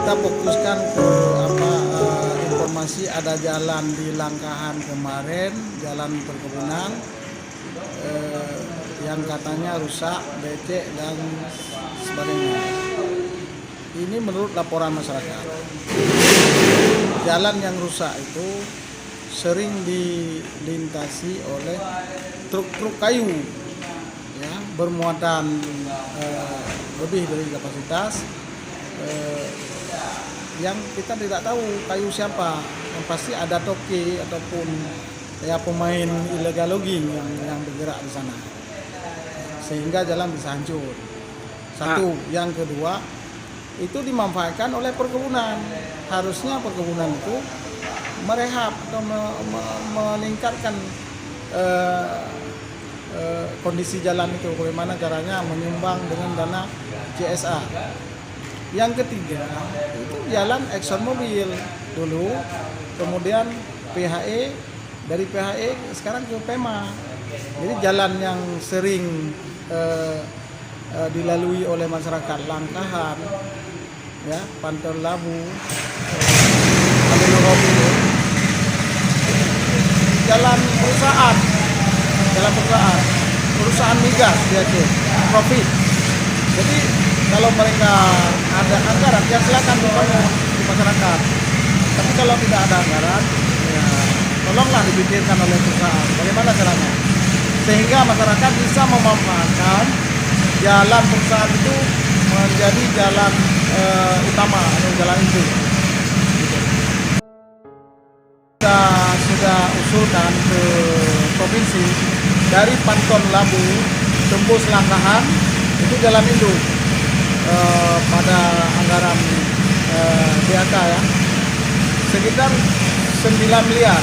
kita fokuskan ke informasi ada jalan di Langkahan kemarin, jalan perkebunan yang katanya rusak, becek dan sebagainya. Ini menurut laporan masyarakat. Jalan yang rusak itu sering dilintasi oleh truk-truk kayu, ya, bermuatan lebih dari kapasitas. Yang kita tidak tahu kayu siapa, yang pasti ada toke ataupun ya pemain illegal logging yang bergerak di sana, sehingga jalan bisa hancur. Satu, yang kedua itu dimanfaatkan oleh perkebunan. Harusnya perkebunan itu merehab atau meningkatkan kondisi jalan itu. Bagaimana caranya menyumbang dengan dana CSA. Yang ketiga itu jalan ExxonMobil dulu, kemudian PHE, dari PHE sekarang ke PEMA. Jadi jalan yang sering dilalui oleh masyarakat Langkahan, ya, Pantor Labu, jalan perusahaan migas di Aceh, profit. Jadi kalau mereka ada anggaran, ya silakan dibangun di masyarakat. Tapi kalau tidak ada anggaran, ya tolonglah dipikirkan oleh perusahaan bagaimana caranya, sehingga masyarakat bisa memanfaatkan jalan perusahaan itu menjadi jalan utama atau jalan itu. Kita sudah usulkan ke provinsi, dari Panton Labu tembus Langkahan itu jalan induk pada anggaran BAK, ya, sekitar 9 miliar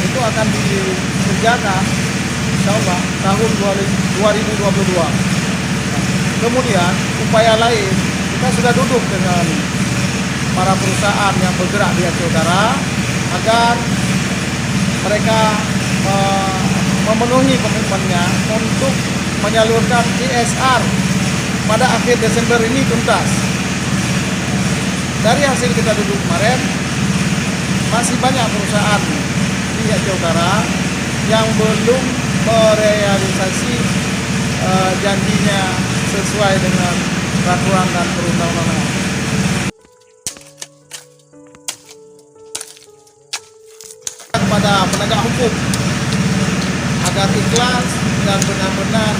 itu akan dikerjakan insya Allah tahun 2022. Kemudian upaya lain, kita sudah duduk dengan para perusahaan yang bergerak di Aceh Utara agar mereka memenuhi komitmennya untuk menyalurkan CSR pada akhir Desember ini tuntas. Dari hasil kita duduk kemarin, masih banyak perusahaan di Aceh Utara yang belum merealisasi janjinya sesuai dengan peraturan dan perundang-undangan. Kepada penegak hukum agar ikhlas dan benar-benar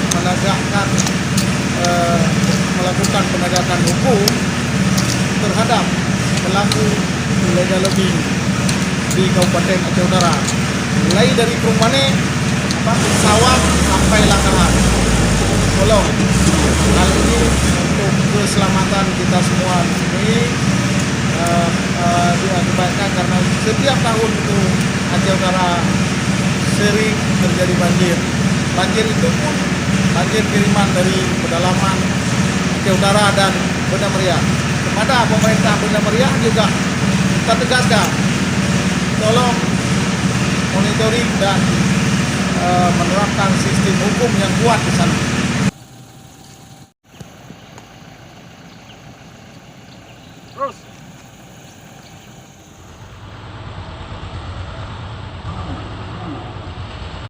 melakukan penegakan hukum terhadap pelaku illegal logging di Kabupaten Aceh Utara, mulai dari Krungmane, Sawang sampai Langkahan. Tolong hal ini untuk keselamatan kita semua ini diakibatkan karena setiap tahun itu Aceh Utara sering terjadi banjir. Banjir itu pun banjir kiriman dari pedalaman Aceh Utara dan Banda Meriah. Kepada pemerintah Banda Meriah juga kita tegaskan, tolong monitoring dan menerapkan sistem hukum yang kuat di sana.